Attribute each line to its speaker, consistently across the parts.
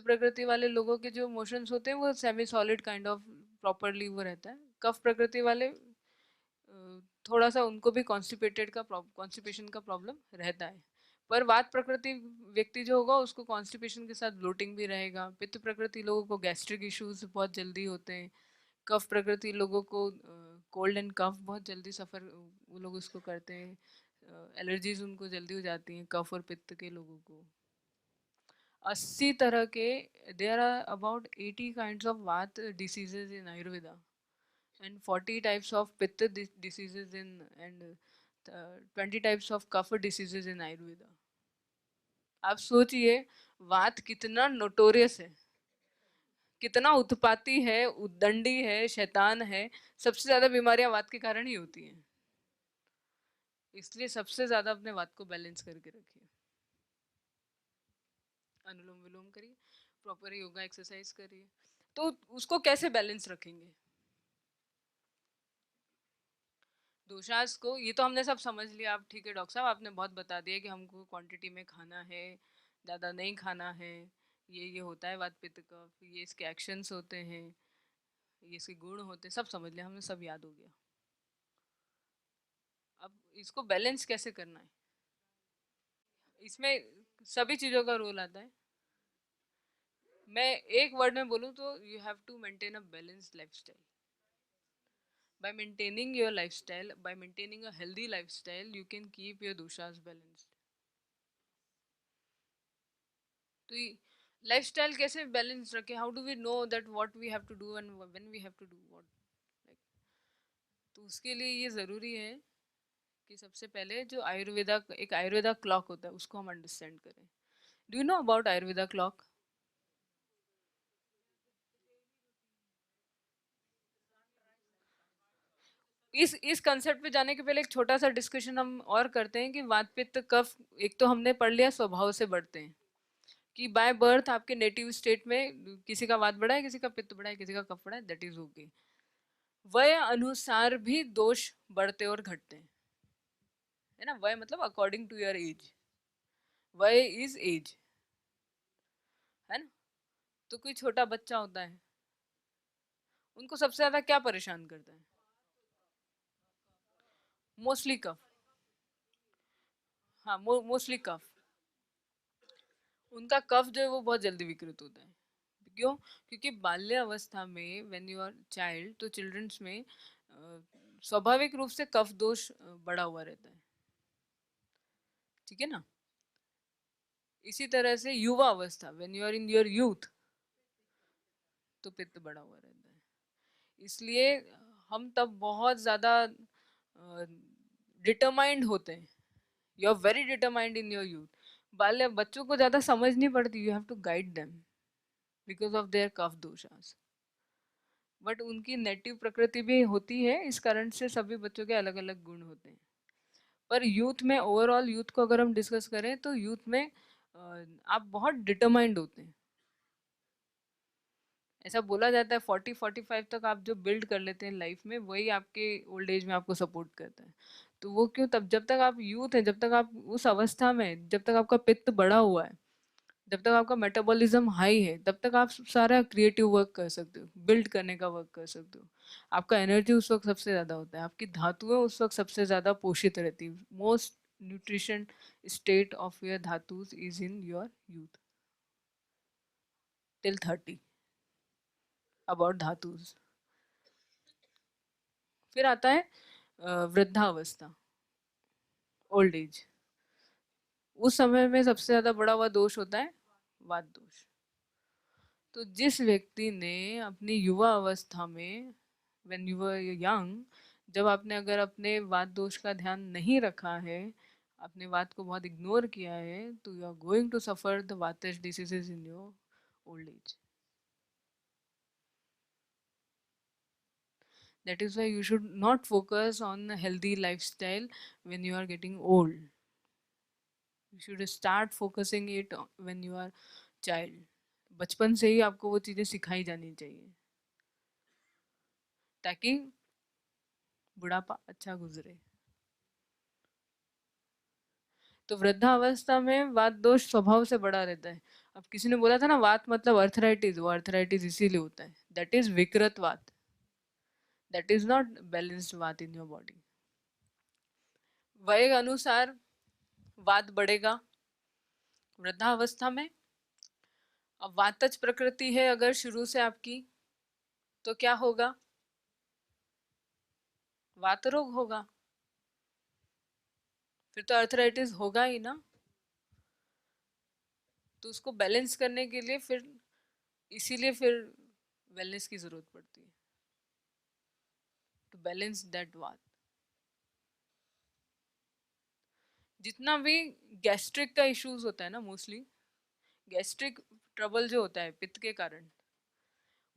Speaker 1: प्रकृति वाले लोगों के जो मोशंस होते हैं वो semi solid kind of properly वो रहता है। कफ प्रकृति वाले थोड़ा सा उनको भी कॉन्स्टिपेशन का प्रॉब्लम रहता है। पर वात प्रकृति व्यक्ति जो होगा उसको कॉन्स्टिपेशन के साथ ब्लोटिंग भी रहेगा। पित्त प्रकृति लोगों को गैस्ट्रिक इश्यूज बहुत जल्दी होते हैं। कफ प्रकृति लोगों को कोल्ड एंड कफ बहुत जल्दी सफ़र वो लोग उसको करते हैं। एलर्जीज उनको जल्दी हो जाती हैं कफ और पित्त के लोगों को। 80 तरह के, there are about 80 kinds of vata diseases in Ayurveda and 40 types of pitta diseases in and 20 types of kapha diseases in ayurveda। आप सोचिए वात कितना नोटोरियस है, कितना उत्पाती है, उद्दंडी है, शैतान है। सबसे ज्यादा बीमारियां वात के कारण ही होती हैं। इसलिए सबसे ज्यादा अपने वात को बैलेंस करके रखिए। अनुलोम विलोम करिए, प्रॉपर योगा एक्सरसाइज करिए। तो उसको कैसे बैलेंस रखेंगे? दोषास को ये तो हमने सब समझ लिया। आप ठीक है डॉक्टर साहब, आपने बहुत बता दिया कि हमको क्वांटिटी में खाना है, ज़्यादा नहीं खाना है, ये होता है वात पित्त कफ, ये इसके एक्शंस होते हैं, ये इसके गुण होते हैं, सब समझ लिया हमने, सब याद हो गया। अब इसको बैलेंस कैसे करना है? इसमें सभी चीज़ों का रोल आता है। मैं एक वर्ड में बोलूँ तो you have to maintain a balanced lifestyle. By maintaining your lifestyle, by maintaining a healthy lifestyle, you can keep your doshas balanced। तो लाइफस्टाइल कैसे बैलेंस रखे? How do we know that what we have to do and when we have to do what, like. तो उसके लिए ये ज़रूरी है कि सबसे पहले जो आयुर्वेदा, एक आयुर्वेदा क्लॉक होता है उसको हम अंडरस्टैंड करें। Do you know about Ayurveda clock? इस कंसेप्ट पे जाने के पहले एक छोटा सा डिस्कशन हम और करते हैं कि वात पित्त कफ, एक तो हमने पढ़ लिया स्वभाव से बढ़ते हैं कि बाय बर्थ आपके नेटिव स्टेट में किसी का वात बढ़ा है, किसी का पित्त बढ़ा है, किसी का कफ बढ़ा है, दैट इज ओके। वय अनुसार भी दोष बढ़ते और घटते हैं, है ना। वय मतलब अकॉर्डिंग टू योर एज, वय इज एज, है ना। तो कोई छोटा बच्चा होता है, उनको सबसे ज्यादा क्या परेशान करता है? मोस्टली कफ। हाँ, मोस्टली कफ। उनका कफ जो है वो बहुत जल्दी विकृत होता है। क्यों? क्योंकि बाल्यावस्था में व्हेन यू आर चाइल्ड, तो चिल्ड्रंस में स्वाभाविक रूप से कफ दोष बढ़ा हुआ रहता है, ठीक है ना। इसी तरह से युवा अवस्था, when you are in your youth, तो पित्त बढ़ा हुआ रहता है। इसलिए हम तब बहुत ज़्यादा डिटरमाइंड होते हैं। You are very determined in your youth. बाल्य बच्चों को ज़्यादा समझ नहीं पड़ती, you have to guide them because of their kapha doshas. But उनकी नेटिव प्रकृति भी होती है, इस कारण से सभी बच्चों के अलग अलग गुण होते हैं। पर यूथ में, ओवरऑल यूथ को अगर हम डिस्कस करें तो यूथ में आप बहुत डिटरमाइंड होते हैं। ऐसा बोला जाता है 40-45 तक आप जो बिल्ड कर लेते हैं लाइफ में, वही आपके ओल्ड एज में आपको सपोर्ट करता है। तो वो क्यों? तब जब तक आप यूथ हैं, जब तक आप उस अवस्था में, जब तक आपका पित्त बढ़ा हुआ है, जब तक आपका मेटाबॉलिज्म हाई है, तब तक आप सारा क्रिएटिव वर्क कर सकते हो, बिल्ड करने का वर्क कर सकते हो। आपका एनर्जी उस वक्त सबसे ज़्यादा होता है, आपकी धातुएं उस वक्त सबसे ज़्यादा पोषित रहती है। Most nutrition state of your dhatus is in your youth till 30, about dhatus. फिर आता है वृद्धावस्था, ओल्ड एज। उस समय में सबसे ज्यादा बड़ा हुआ दोष होता है वात दोष। तो जिस व्यक्ति ने अपनी युवा अवस्था में, व्हेन यू वर यंग, जब आपने अगर अपने वात दोष का ध्यान नहीं रखा है, अपने वात को बहुत इग्नोर किया है, तो you are going to suffer the vataja diseases in your old age. That is why you should not focus on a healthy lifestyle when you are getting old. You should start focusing it when you are child। बचपन से ही आपको वो चीज़ें सिखाई जानी चाहिए ताकि बुढ़ापा अच्छा गुजरे। तो वृद्धावस्था में वात दोष स्वभाव से बड़ा रहता है। अब किसी ने बोला था ना वात मतलब अर्थराइटिस, वो अर्थराइटिस इसीलिए होता है, दैट इज विकृत वात, दैट इज नॉट बैलेंस्ड वात इन योर बॉडी। वय अनुसार वात बढ़ेगा वृद्धावस्था में। अब वातज प्रकृति है अगर शुरू से आपकी, तो क्या होगा, वात रोग होगा, फिर तो अर्थराइटिस होगा ही ना। तो उसको बैलेंस करने के लिए फिर, इसीलिए फिर वेलनेस की जरूरत पड़ती है, टू बैलेंस दैट वात। जितना भी गैस्ट्रिक का इश्यूज होता है ना, मोस्टली गैस्ट्रिक ट्रबल जो होता है पित्त के कारण,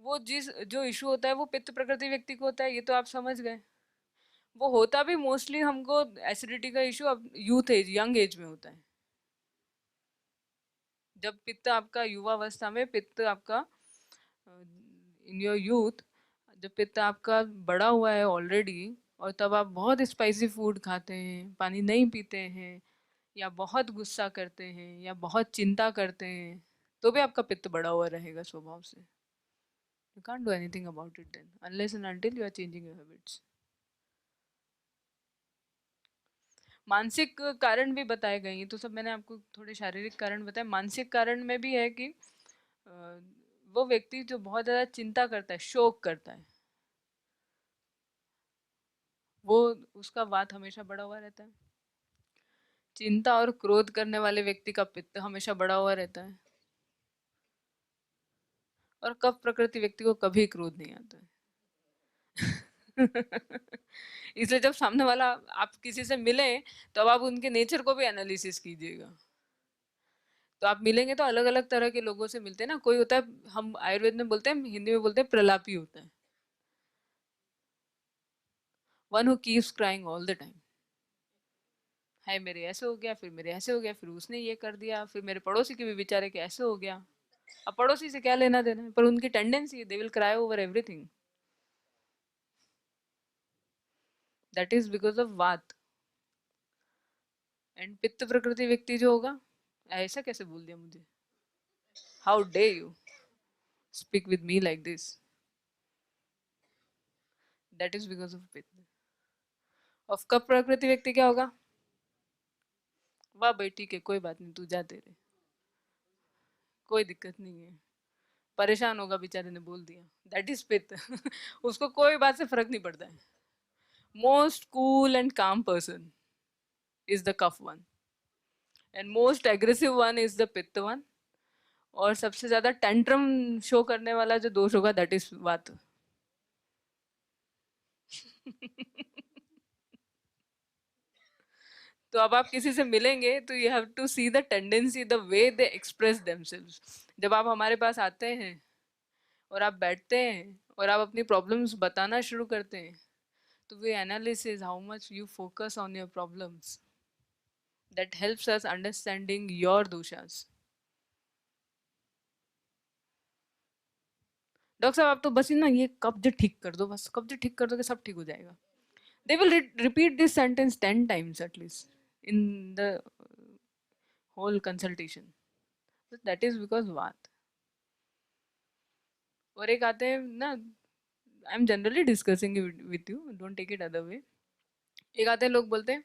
Speaker 1: वो जिस जो इशू होता है वो पित्त प्रकृति व्यक्ति को होता है, ये तो आप समझ गए। वो होता भी मोस्टली हमको एसिडिटी का इशू अब यूथ एज, यंग एज में होता है। जब पित्त आपका युवावस्था में, पित्त आपका इन योर यूथ, जब पित्त आपका बड़ा हुआ है ऑलरेडी, और तब आप बहुत स्पाइसी फूड खाते हैं, पानी नहीं पीते हैं, या बहुत गुस्सा करते हैं, या बहुत चिंता करते हैं, तो भी आपका पित्त बड़ा हुआ रहेगा स्वभाव से। You can't do anything about it then, unless and until you are changing your habits. मानसिक कारण भी बताए गए हैं, तो सब मैंने आपको थोड़े शारीरिक कारण बताए। मानसिक कारण में भी है कि वो व्यक्ति जो बहुत ज्यादा चिंता करता है, शोक करता है, वो उसका वात हमेशा बढ़ा हुआ रहता है। चिंता और क्रोध करने वाले व्यक्ति का पित्त हमेशा बढ़ा हुआ रहता है। और कफ प्रकृति व्यक्ति को कभी क्रोध नहीं आता है। इसलिए जब सामने वाला, आप किसी से मिले, तो अब आप उनके नेचर को भी एनालिसिस कीजिएगा। तो आप मिलेंगे तो अलग अलग तरह के लोगों से मिलते हैं ना। कोई होता है, हम आयुर्वेद में बोलते हैं, हिंदी में बोलते हैं प्रलापी होता है, one who keeps crying all the time. हाय मेरे ऐसे हो गया, फिर मेरे ऐसे हो गया, फिर उसने ये कर दिया, फिर मेरे पड़ोसी के भी बेचारे के ऐसे हो गया। अब पड़ोसी से क्या लेना देना है, पर उनकी टेंडेंसी है, they will cry over everything. That is because of वात। एंड पित्त प्रकृति व्यक्ति जो होगा, ऐसा कैसे बोल दिया मुझे, how day you speak with me like this, that is because of पित्त। ऑफ कप प्रकृति व्यक्ति क्या होगा, वाह भाई ठीक है, कोई बात नहीं, तू जा तेरे, कोई दिक्कत नहीं है। परेशान होगा, बेचारे ने बोल दिया, दैट इज पित्त। उसको कोई बात से फर्क नहीं पड़ता है। Most cool and calm person is the kapha one, and most aggressive one is the pitta one. और सबसे ज्यादा टेंट्रम शो करने वाला जो दोष होगा, दैट इज वात। तो अब आप किसी से मिलेंगे तो you have to see the tendency, the way they express themselves. जब आप हमारे पास आते हैं और आप बैठते हैं और आप अपनी प्रॉब्लम्स बताना शुरू करते हैं, तो वे analysis how much you focus on your problems, that helps us understanding your doshas. Doctor साहब आप तो बस ना ये कब्ज ठीक कर दो, बस कब्ज ठीक कर दोगे सब ठीक हो जाएगा। They will repeat this sentence 10 times at least in the whole consultation. But that is because what? और एक आते हैं ना, I am generally discussing with you, don't take it other way. एक आते हैं लोग बोलते हैं,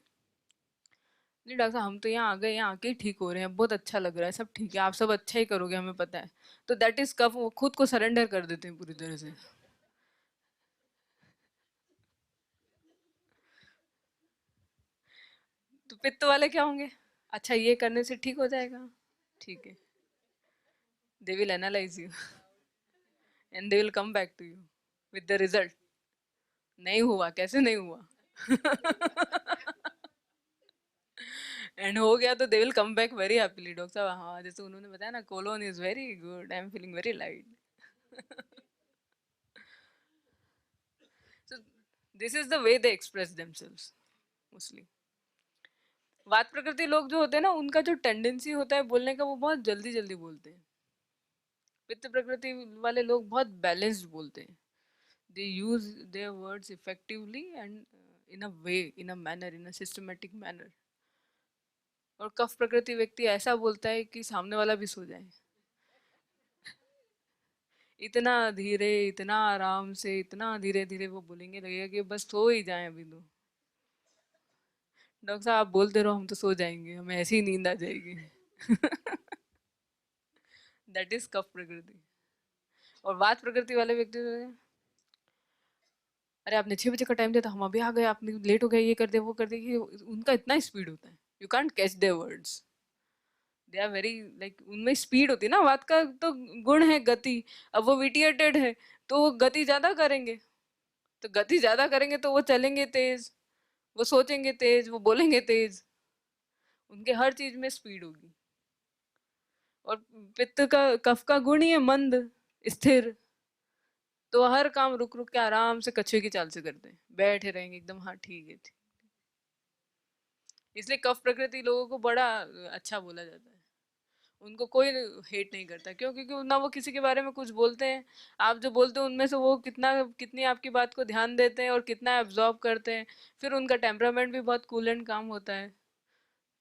Speaker 1: नहीं डॉक्टर साहब हम तो यहाँ आ गए, यहाँ आके ही ठीक हो रहे हैं, बहुत अच्छा लग रहा है, सब ठीक है, आप सब अच्छा ही करोगे हमें पता है। तो दैट इज कब वो खुद को सरेंडर कर देते हैं पूरी तरह से। तो पित्त वाले क्या होंगे, अच्छा ये करने से ठीक हो जाएगा, ठीक है, they will analyse you and they will come back to you with the result. नहीं हुआ, कैसे नहीं हुआ। एंड हो गया तो they will come back very happily, doctor साहब हाँ जैसे उन्होंने बताया ना, colon is very good, I am feeling very light. So this is the way they express themselves mostly. वात प्रकृति लोग जो होते हैं ना, उनका जो टेंडेंसी होता है बोलने का, वो बहुत जल्दी जल्दी बोलते हैं। पित्त प्रकृति वाले लोग बहुत बैलेंस्ड बोलते हैं, they use their words effectively and in a way, in a manner, in a systematic manner. और कफ प्रकृति व्यक्ति ऐसा बोलता है कि सामने वाला भी सो जाए। इतना धीरे, इतना आराम से, इतना धीरे धीरे वो बोलेंगे, लगेगा कि बस सो ही जाए अभी तो। डॉक्टर साहब आप बोलते रहो, हम तो सो जाएंगे, हमें ऐसी ही नींद आ जाएगी। दैट इज कफ प्रकृति। और वात प्रकृति वाले व्यक्ति तो है, अरे आपने 6 बजे का टाइम दिया था, हम अभी आ गए, आपने लेट हो गया, ये कर दिया वो कर दिया, उनका इतना स्पीड होता है, you can't catch their words. They are very like, उनमें स्पीड होती है ना, बात का तो गुण है गति। अब वो विटिएटेड है, तो वो गति ज्यादा करेंगे, तो गति ज्यादा करेंगे तो वो चलेंगे तेज, वो सोचेंगे तेज, वो बोलेंगे तेज, उनके हर चीज में स्पीड होगी। और पित्त का, कफ का गुण ही है मंद, स्थिर, तो हर काम रुक रुक के आराम से कछुए की चाल से करते हैं, बैठे रहेंगे एकदम, हाँ ठीक है ठीक। इसलिए कफ प्रकृति लोगों को बड़ा अच्छा बोला जाता है, उनको कोई हेट नहीं करता, क्यों? क्योंकि ना वो किसी के बारे में कुछ बोलते हैं, आप जो बोलते हैं उनमें से वो कितना, कितनी आपकी बात को ध्यान देते हैं और कितना एब्जॉर्ब करते हैं। फिर उनका टेम्परामेंट भी बहुत कूल एंड काम होता है,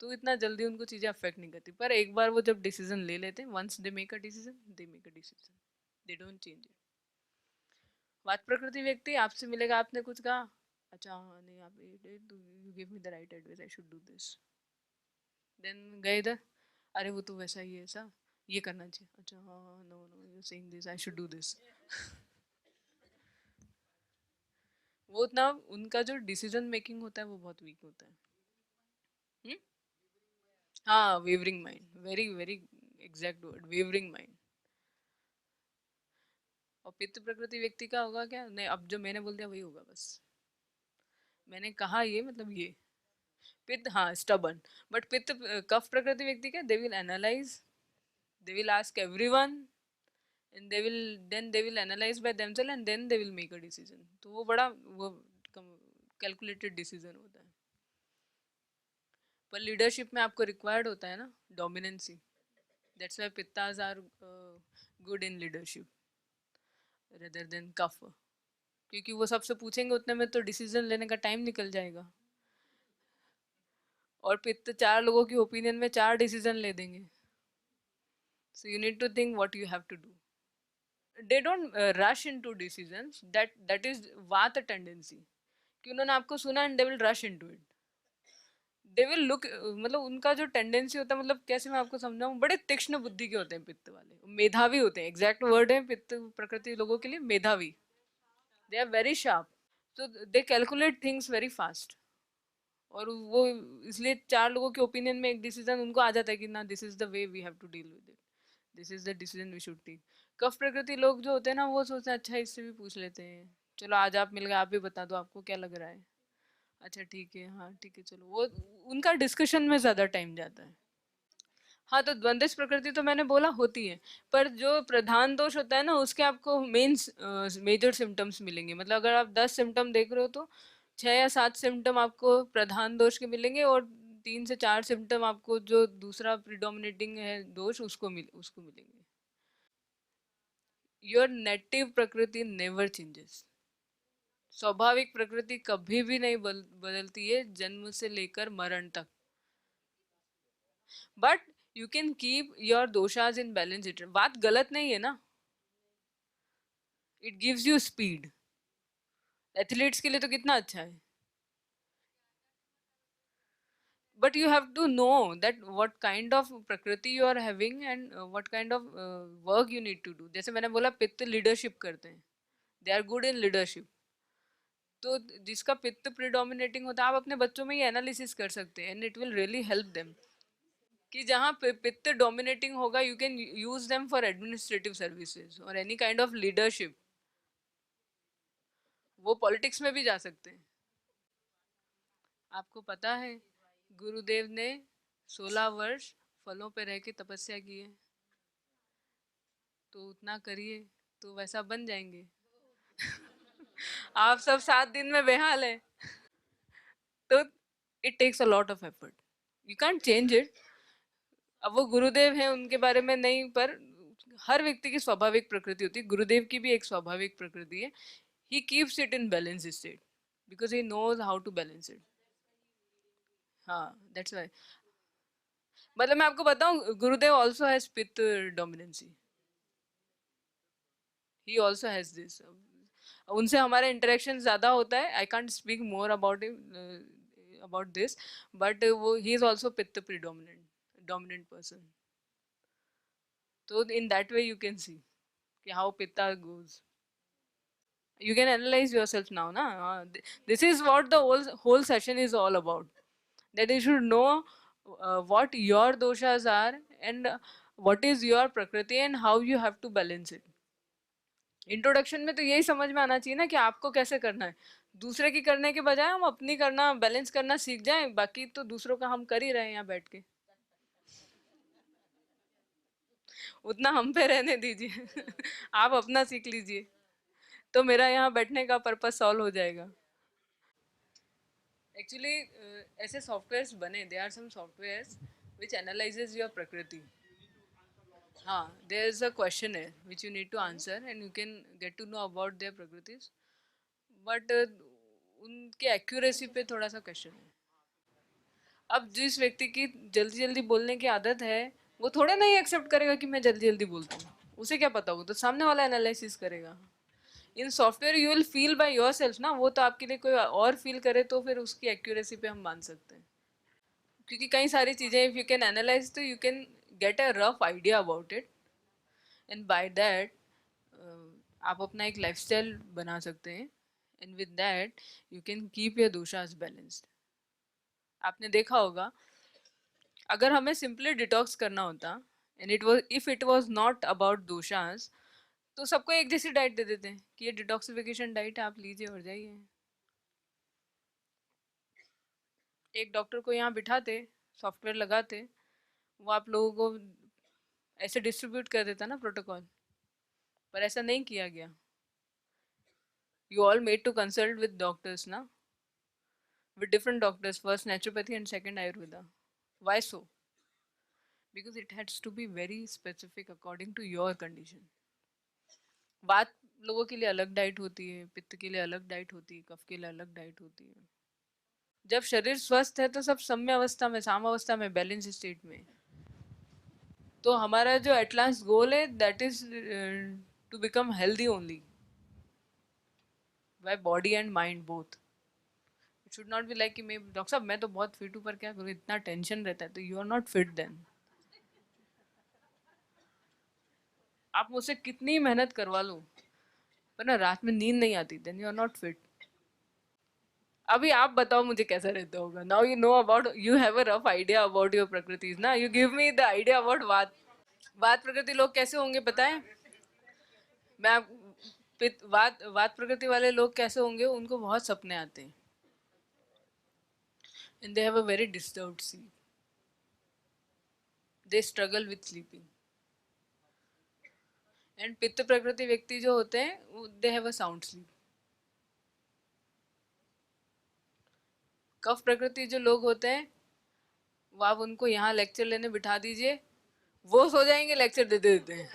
Speaker 1: तो इतना जल्दी उनको चीजें अफेक्ट नहीं करती। पर एक बार वो जब डिसीजन ले लेते हैं, once they make a decision, they make a decision, they don't change it. वात प्रकृति व्यक्ति आपसे मिलेगा, आपने कुछ कहा, अच्छा हाँ नहीं आप, you give me the right advice, I should do this, then गए इधर, अरे वो तो वैसा ही है, ऐसा ये करना चाहिए, अच्छा हाँ no no you saying this, I should do this. वो उतना, उनका जो डिसीजन मेकिंग होता है वो बहुत वीक होता है। हुँ? हाँ, wavering mind, very very exact word, wavering mind. और पित्त प्रकृति व्यक्ति का होगा क्या, नहीं अब जो मैंने बोल दिया वही होगा बस, मैंने कहा ये मतलब ये। पित्त हाँ स्टबर्न, बट पित्त, कफ प्रकृति व्यक्ति क्या, दे will analyse, they will ask everyone, and they will, then they will analyze by themselves and then they will make a decision, तो वो बड़ा वो कैलकुलेटेड डिसीजन होता है। पर लीडरशिप में आपको रिक्वायर्ड होता है ना dominancy, that's why pittas are good in leadership rather than kapha, क्योंकि वो सबसे पूछेंगे उतने में तो डिसीजन लेने का टाइम निकल जाएगा। और पित्त 4 लोगों की ओपिनियन में 4 डिसीजन ले देंगे, so you need to think what you have to do. They don't rush into decisions, that is vata tendency, कि उन्होंने आपको सुना and they will rush into it, they will look, मतलब उनका जो टेंडेंसी होता है, मतलब कैसे मैं आपको समझाऊं, बड़े तीक्ष्ण बुद्धि के होते हैं पित्त वाले, मेधावी होते हैं, एग्जैक्ट वर्ड है पित्त प्रकृति लोगों के लिए मेधावी, दे आर वेरी शार्प, तो दे कैलकुलेट थिंग्स वेरी फास्ट। और वो इसलिए 4 लोगों के ओपिनियन में एक डिसीजन उनको आ जाता है कि ना this is the way we have to deal with it, this is the decision we should take. कफ प्रकृति लोग जो होते हैं ना, वो सोचते हैं अच्छा इससे भी पूछ लेते हैं, चलो आज आप मिल गए, आप भी बता दो आपको क्या लग रहा है, अच्छा ठीक है हाँ ठीक है चलो, वो उनका डिस्कशन में ज्यादा टाइम जाता है। हाँ तो द्वंद्व प्रकृति तो मैंने बोला होती है, पर जो प्रधान दोष होता है ना, उसके आपको मेजर सिम्टम्स मिलेंगे, मतलब अगर आप 10 सिम्टम देख रहे हो तो 6 या 7 सिम्टम आपको प्रधान दोष के मिलेंगे, और 3 से 4 सिम्टम आपको जो दूसरा प्रिडोमिनेटिंग है दोष उसको मिलेंगे। योर नेटिव प्रकृति नेवर चेंजेस, स्वाभाविक प्रकृति कभी भी नहीं बदलती है जन्म से लेकर मरण तक, but you can keep your doshas in balance, it बात गलत नहीं है ना, it gives you speed, athletes के लिए तो कितना अच्छा है, but you have to know that what kind of prakriti you are having and what kind of work you need to do. जैसे मैंने बोला पित्त लीडरशिप करते हैं, they are good in leadership, तो जिसका पित्त प्रिडोमिनेटिंग होता है, आप अपने बच्चों में ये एनालिसिस कर सकते हैं and it will really help them, कि जहाँ पित्त डोमिनेटिंग होगा you can use them for administrative services और एनी काइंड ऑफ लीडरशिप, वो पॉलिटिक्स में भी जा सकते हैं। आपको पता है गुरुदेव ने 16 वर्ष फलों पे रह के तपस्या की है, तो उतना करिए तो वैसा बन जाएंगे। आप सब 7 दिन में बेहाल है, तो it takes a lot of effort, you can't change it. अब वो गुरुदेव हैं उनके बारे में नहीं, पर हर व्यक्ति की स्वाभाविक प्रकृति होती है, गुरुदेव की भी एक स्वाभाविक प्रकृति है, he keeps it in balance state because he knows how to balance it. हाँ दैट्स वाई, मतलब मैं आपको बताऊं Gurudev also has pitta dominancy, he also has this. उनसे हमारा इंटरेक्शन ज़्यादा होता है, I can't speak more about this, but वो he is also pitta predominant dominant person. तो in that way you can see कि how pitta goes. You can analyze yourself now, na? This is what the whole session is all about. That you should know what your doshas are and what is your prakriti and how you have to balance it. Introduction में तो यही समझ में आना चाहिए ना कि आपको कैसे करना है। दूसरे की करने के बजाय हम अपनी करना बैलेंस करना सीख जाएं, बाकी तो दूसरों का हम कर ही रहे हैं यहाँ बैठ के। उतना हम पे रहने दीजिए आप अपना सीख लीजिए, तो मेरा यहाँ बैठने का पर्पस सॉल्व हो जाएगा। एक्चुअली ऐसे सॉफ्टवेयर्स बने, they are some softwares which analyses your prakriti. हाँ, देयर इज अ क्वेश्चन है which you need to answer and you can get to know about their prakritis, but उनके एक्यूरेसी पे थोड़ा सा क्वेश्चन है। अब जिस व्यक्ति की जल्दी जल्दी बोलने की आदत है, वो थोड़े नहीं एक्सेप्ट करेगा कि मैं जल्दी जल्दी बोलता हूँ। उसे क्या पता, वो तो सामने वाला एनालिसिस करेगा। In software you will feel by yourself ना, वो तो आपके लिए कोई और फील करे तो फिर उसकी एक्यूरेसी पे हम मान सकते हैं। क्योंकि कई सारी चीज़ें इफ़ यू कैन एनालाइज तो you can get a rough idea about it, and by that आप अपना एक लाइफस्टाइल बना सकते हैं, and with that you can keep your doshas balanced. आपने देखा होगा, अगर हमें सिंपली डिटॉक्स करना होता and if it was not about doshas, तो सबको एक जैसी डाइट दे देते हैं कि ये डिटॉक्सिफिकेशन डाइट है, आप लीजिए और जाइए। एक डॉक्टर को यहाँ बिठाते, सॉफ्टवेयर लगाते, वो आप लोगों को ऐसे डिस्ट्रीब्यूट कर देता ना प्रोटोकॉल, पर ऐसा नहीं किया गया। You all made to consult with doctors ना, with different doctors, first naturopathy and second ayurveda. Why so? Because it has to be very specific according to your condition. वात लोगों के लिए अलग डाइट होती है, पित्त के लिए अलग डाइट होती है, कफ के लिए अलग डाइट होती है। जब शरीर स्वस्थ है तो सब सम्य अवस्था में, सामावस्था में, बैलेंस स्टेट में। तो हमारा जो एट लास्ट गोल है that is to become healthy only by body and mind both. It should not be like कि मैं डॉक्टर साहब मैं तो बहुत फिट हूँ पर क्या करूँ, इतना टेंशन रहता है, तो you are not fit then. आप मुझसे कितनी मेहनत करवा लो पर ना रात में नींद नहीं आती, then you are not fit. अभी आप बताओ मुझे कैसा रहता होगा। Now you know about, you have a rough idea about your prakriti ना, you give me the idea about vata. वात प्रकृति लोग कैसे होंगे पता है? मैं आप वात वात प्रकृति वाले लोग कैसे होंगे, उनको बहुत सपने आते हैं and they have a very disturbed sleep, they struggle with sleeping. And पित्त प्रकृति व्यक्ति जो होते हैं they have a sound sleep. कफ प्रकृति जो लोग होते हैं, वो आप उनको यहाँ लेक्चर लेने बिठा दीजिए, वो सो जाएंगे लेक्चर देते देते हैं।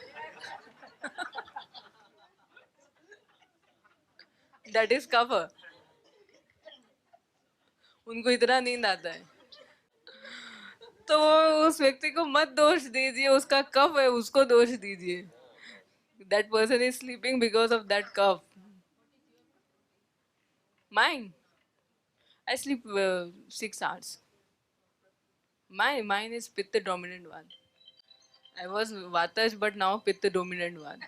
Speaker 1: दैट इज कफ, उनको इतना नींद आता है। तो उस व्यक्ति को मत दोष दीजिए, उसका कफ है उसको दोष दीजिए। That person is sleeping because of that kapha. Mine, I sleep 6 hours. Mine is pitta dominant one. I was vataj but now pitta dominant one.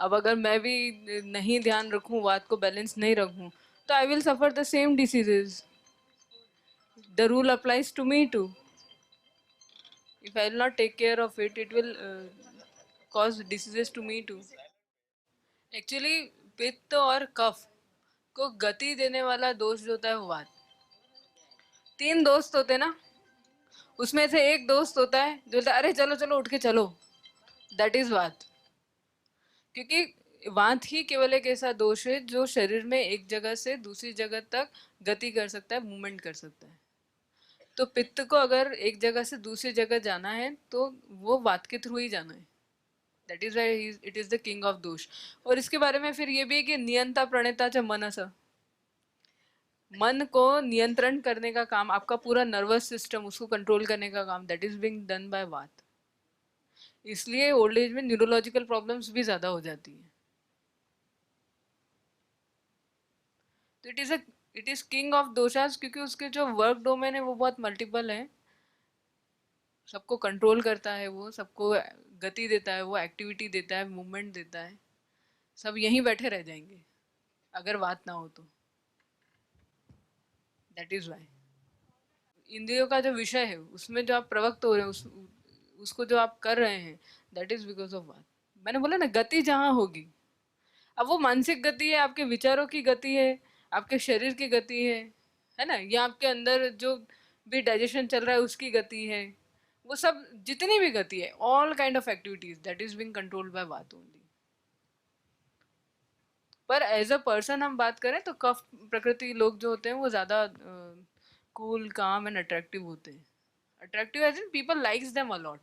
Speaker 1: अब अगर मैं भी नहीं ध्यान रखूं, वात को बैलेंस नहीं रखूं, तो I will suffer the same diseases. The rule applies to me too. If I will not take care of it, it will cause diseases to me too. Actually, पित्त और कफ को गति देने वाला दोष जो होता है वो वात। 3 दोस्त होते हैं ना, उसमें से एक दोस्त होता है जो बोलता है अरे चलो चलो उठ के चलो, दैट इज वात। क्योंकि वात ही केवल एक ऐसा दोष है जो शरीर में एक जगह से दूसरी जगह तक गति कर सकता है, मूवमेंट कर सकता है। तो पित्त को अगर एक जगह से दूसरी जगह जाना है तो वो वात के थ्रू ही जाना है। That is why it is the king of दोष। और इसके बारे में फिर ये भी है कि नियंता प्रणेता च मनस, मन को नियंत्रण करने का काम, आपका पूरा नर्वस सिस्टम उसको कंट्रोल करने का काम, that is being done by वात। इसलिए ओल्ड एज में न्यूरोलॉजिकल प्रॉब्लम्स भी ज़्यादा हो जाती है। तो इट इज किंग ऑफ दोषास, क्योंकि उसके जो वर्क डोमेन है वो बहुत मल्टीपल है, सबको कंट्रोल करता है, वो सबको गति देता है, वो एक्टिविटी देता है, मूवमेंट देता है। सब यहीं बैठे रह जाएंगे अगर बात ना हो तो। दैट इज वाई इंद्रियों का जो विषय है उसमें जो आप प्रवक्त हो रहे हैं, उसको जो आप कर रहे हैं, दैट इज बिकॉज ऑफ वात। मैंने बोला ना, गति जहाँ होगी, अब वो मानसिक गति है, आपके विचारों की गति है, आपके शरीर की गति है ना, या आपके अंदर जो भी डाइजेशन चल रहा है उसकी गति है, वो सब जितनी भी गति है, all kind of activities that is being controlled by वात ओनली। पर एज अ पर्सन हम बात करें तो कफ प्रकृति लोग जो होते हैं वो ज्यादा कूल, काम एंड अट्रैक्टिव होते हैं। Attractive as in people likes them a lot.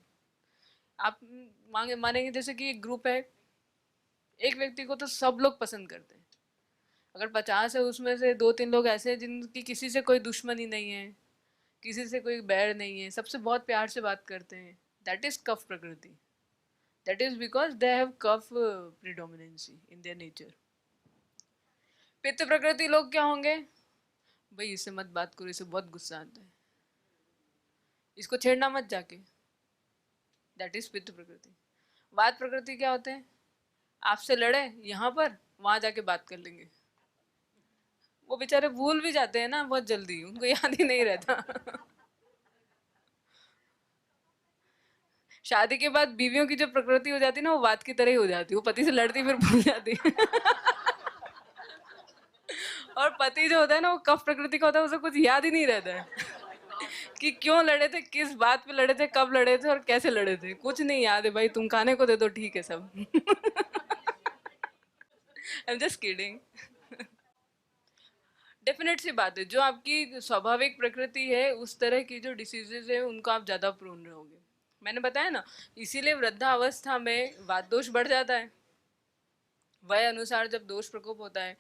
Speaker 1: आप मानेंगे जैसे कि एक ग्रुप है, एक व्यक्ति को तो सब लोग पसंद करते हैं। अगर 50 है उसमें से 2-3 लोग ऐसे हैं जिनकी किसी से कोई दुश्मनी नहीं है, किसी से कोई बैर नहीं है, सबसे बहुत प्यार से बात करते हैं, that is kapha prakriti. That is because they have kapha predominancy in their nature. पित्त प्रकृति लोग क्या होंगे? भाई इससे मत बात करो, इसे बहुत गुस्सा आता है, इसको छेड़ना मत जाके, दैट इज पित्त प्रकृति। वात प्रकृति क्या होते हैं? आपसे लड़े यहाँ पर, वहां जाके बात कर लेंगे। वो बेचारे भूल भी जाते हैं ना बहुत जल्दी, उनको याद ही नहीं रहता। शादी के बाद बीवियों की जो प्रकृति हो जाती है ना, वो बात की तरह ही हो जाती है, वो पति से लड़ती फिर भूल जाती है। और पति जो होता है ना, वो कफ प्रकृति का होता है, उसे कुछ याद ही नहीं रहता है कि क्यों लड़े थे, किस बात पे लड़े थे, कब लड़े थे और कैसे लड़े थे, कुछ नहीं याद है भाई, तुम खाने को दे दो ठीक है सब। I am just kidding. Definite सी बात है, जो आपकी स्वाभाविक प्रकृति है उस तरह की जो डिसीजेज है उनको आप ज्यादा प्रोन रहोगे। मैंने बताया ना, इसीलिए वृद्धावस्था में वात दोष बढ़ जाता है। वय अनुसार जब दोष प्रकोप होता है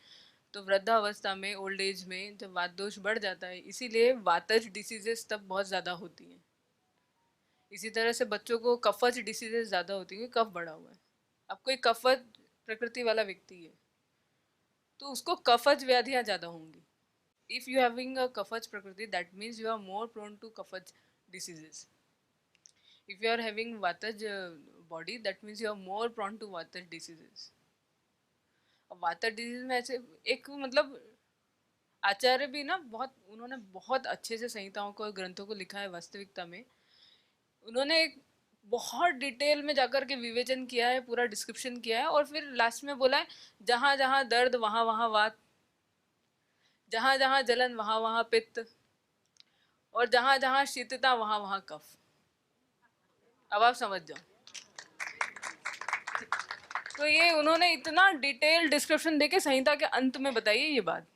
Speaker 1: तो वृद्धावस्था में, ओल्ड एज में जब वात दोष बढ़ जाता है, इसीलिए वातज डिसीजेस तब बहुत ज्यादा होती हैं। इसी तरह से बच्चों को कफज डिसीजेस ज्यादा होती है, कफ बढ़ा हुआ है। अब कोई कफज प्रकृति वाला व्यक्ति है तो उसको कफज व्याधियां ज्यादा होंगी। if you having a kafach prakriti, that means you are more prone to kafach diseases. If you are having vataj body, that means you are more prone to vataj diseases. अब वातर डिजीज में ऐसे एक मतलब आचार्य भी ना, बहुत उन्होंने बहुत अच्छे से संहिताओं को, ग्रंथों को लिखा है वास्तविकता में। उन्होंने एक बहुत डिटेल में जाकर के विवेचन किया है, पूरा डिस्क्रिप्शन किया है, और फिर लास्ट में बोला है जहां जहां दर्द वहां वहां वात, जहां जहां जलन वहां वहां पित्त, और जहां जहां शीतता वहां वहां कफ। अब आप समझ जाओ। तो ये उन्होंने इतना डिटेल डिस्क्रिप्शन देके संहिता के अंत में बताई है ये बात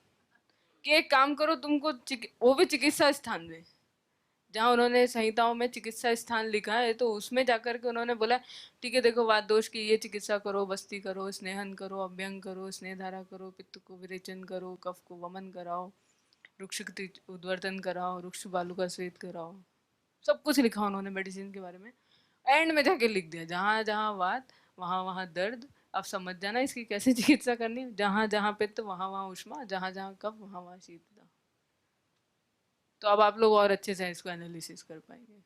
Speaker 1: कि एक काम करो, तुमको वो भी चिकित्सा स्थान में, जहाँ उन्होंने संहिताओं में चिकित्सा स्थान लिखा है, तो उसमें जाकर के उन्होंने बोला ठीक है देखो, वात दोष की ये चिकित्सा करो, बस्ती करो, स्नेहन करो, अभ्यंग करो, स्नेह धारा करो, पित्त को विरेचन करो, कफ को वमन कराओ, रुक्ष उद्वर्तन कराओ, रुक्ष बालू का स्वेद कराओ। सब कुछ लिखा उन्होंने मेडिसिन के बारे में। एंड में जाके लिख दिया जहाँ जहाँ वात वहाँ वहाँ दर्द, अब समझ जाना इसकी कैसे चिकित्सा करनी है। जहाँ जहाँ पित्त वहाँ वहाँ उष्मा, जहाँ जहाँ कफ वहाँ वहाँ शीतलता। तो अब आप लोग और अच्छे से इसको एनालिसिस कर पाएंगे।